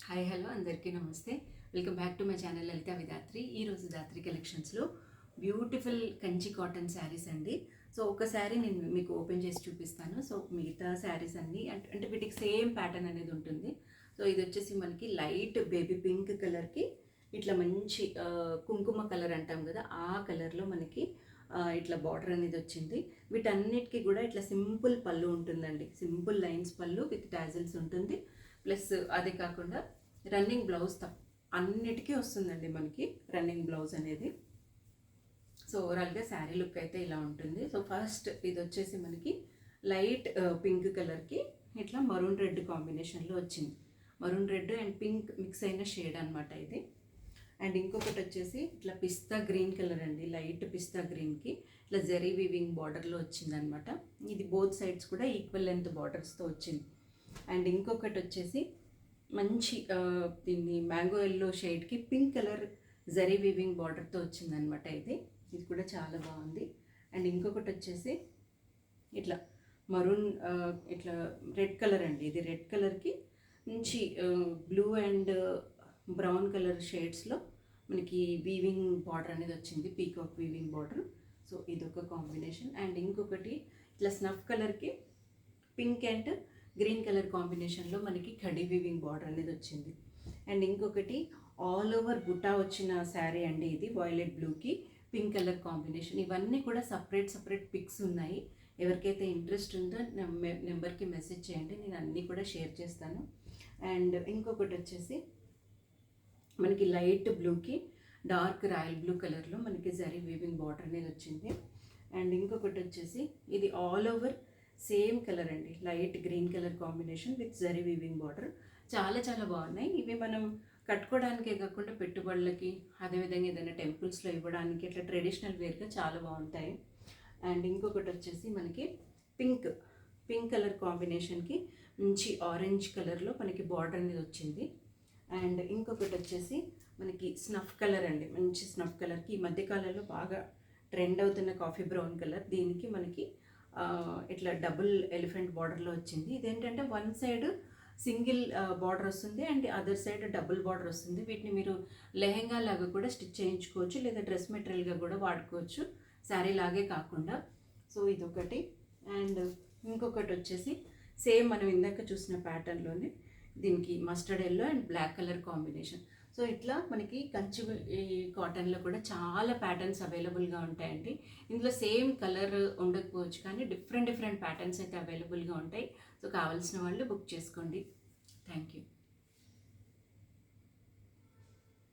Hi hello అందరికీ namaste. Welcome back to my channel Lalitha Vidhatri. ఈరోజు దాత్రి కలెక్షన్స్లో బ్యూటిఫుల్ కంచి కాటన్ శారీస్ అండి. సో ఒక శారీ నేను మీకు ఓపెన్ చేసి చూపిస్తాను. సో మిగతా శారీస్ అన్నీ అంటే వీటికి సేమ్ ప్యాటర్న్ అనేది ఉంటుంది. సో ఇది వచ్చేసి మనకి లైట్ బేబీ పింక్ కలర్కి ఇట్లా మంచి కుంకుమ కలర్ అంటాం కదా, ఆ కలర్లో మనకి ఇట్లా బార్డర్ అనేది వచ్చింది. వీటన్నిటికీ కూడా ఇట్లా సింపుల్ పళ్ళు ఉంటుందండి. సింపుల్ లైన్స్ పళ్ళు విత్ టాజిల్స్ ఉంటుంది. ప్లస్ అదే కాకుండా రన్నింగ్ బ్లౌజ్ అన్నిటికీ వస్తుందండి మనకి రన్నింగ్ బ్లౌజ్ అనేది. సో ఓవరాల్గా శారీ లుక్ అయితే ఇలా ఉంటుంది. సో ఫస్ట్ ఇది వచ్చేసి మనకి లైట్ పింక్ కలర్కి ఇట్లా మరూన్ రెడ్ కాంబినేషన్లో వచ్చింది. Maroon red and pink mix అయిన షేడ్ అనమాట ఇది. అండ్ ఇంకొకటి వచ్చేసి ఇట్లా పిస్తా గ్రీన్ కలర్ అండి. లైట్ పిస్తా గ్రీన్కి ఇట్లా జరీ వీవింగ్ బార్డర్లో వచ్చిందనమాట. ఇది బోత్ సైడ్స్ కూడా ఈక్వల్ లెంత్ బార్డర్స్తో వచ్చింది. అండ్ ఇంకొకటి వచ్చేసి మంచి దీన్ని మ్యాంగో ఎల్లో షేడ్కి పింక్ కలర్ జరీ వీవింగ్ బార్డర్తో వచ్చిందనమాట. ఇది కూడా చాలా బాగుంది. అండ్ ఇంకొకటి వచ్చేసి ఇట్లా మరూన్ ఇట్లా రెడ్ కలర్ అండి. ఇది రెడ్ కలర్కి మంచి బ్లూ అండ్ బ్రౌన్ కలర్ షేడ్స్లో మనకి వీవింగ్ బార్డర్ అనేది వచ్చింది, పీకాక్ వీవింగ్ బార్డర్. సో ఇదొక కాంబినేషన్. అండ్ ఇంకొకటి ఇట్లా స్నఫ్ కలర్కి పింక్ అండ్ గ్రీన్ కలర్ కాంబినేషన్లో మనకి కడీ వీవింగ్ బార్డర్ అనేది వచ్చింది. అండ్ ఇంకొకటి ఆల్ ఓవర్ బుటా వచ్చిన శారీ అండి. ఇది వాయిలెట్ బ్లూకి పింక్ కలర్ కాంబినేషన్. ఇవన్నీ కూడా సపరేట్ పిక్స్ ఉన్నాయి. ఎవరికైతే ఇంట్రెస్ట్ ఉందో నెంబర్కి మెసేజ్ చేయండి, నేను అన్నీ కూడా షేర్ చేస్తాను. అండ్ ఇంకొకటి వచ్చేసి మనకి లైట్ బ్లూకి డార్క్ రాయల్ బ్లూ కలర్లో మనకి జరీ వీవింగ్ బార్డర్ అనేది వచ్చింది. అండ్ ఇంకొకటి వచ్చేసి ఇది ఆల్ ఓవర్ సేమ్ కలర్ అండి, light green colour combination with zari weaving border. చాలా బాగున్నాయి. ఇవి మనం కట్టుకోవడానికే కాకుండా పెట్టుబడులకి, అదేవిధంగా ఏదైనా టెంపుల్స్లో ఇవ్వడానికి అట్లా ట్రెడిషనల్ వేర్గా చాలా బాగుంటాయి. అండ్ ఇంకొకటి వచ్చేసి మనకి పింక్ కలర్ కాంబినేషన్కి మంచి ఆరెంజ్ కలర్లో మనకి బార్డర్ అనేది వచ్చింది. అండ్ ఇంకొకటి వచ్చేసి మనకి స్నఫ్ కలర్ అండి. మంచి స్నఫ్ కలర్కి ఈ మధ్యకాలంలో బాగా ట్రెండ్ అవుతున్న కాఫీ బ్రౌన్ కలర్, దీనికి మనకి ఇట్లా డబుల్ ఎలిఫెంట్ బార్డర్లో వచ్చింది. ఇదేంటంటే వన్ సైడ్ సింగిల్ బార్డర్ వస్తుంది and other side double border వస్తుంది. వీటిని మీరు లెహెంగా లాగా కూడా స్టిచ్ చేయించుకోవచ్చు, లేదా డ్రెస్ మెటీరియల్గా కూడా వాడుకోవచ్చు, శారీ లాగే కాకుండా. సో ఇదొకటి. అండ్ ఇంకొకటి వచ్చేసి సేమ్ మనం ఇందాక చూసిన ప్యాటర్న్లోనే దీనికి mustard yellow and black colour combination. So ఇట్లా మనకి కంచి కాటన్లో కూడా చాలా ప్యాటర్న్స్ అవైలబుల్గా ఉంటాయండి. ఇందులో సేమ్ కలర్ ఉండకపోవచ్చు, కానీ డిఫరెంట్ ప్యాటర్న్స్ అయితే అవైలబుల్గా ఉంటాయి. సో కావాల్సిన వాళ్ళు బుక్ చేసుకోండి. Thank you.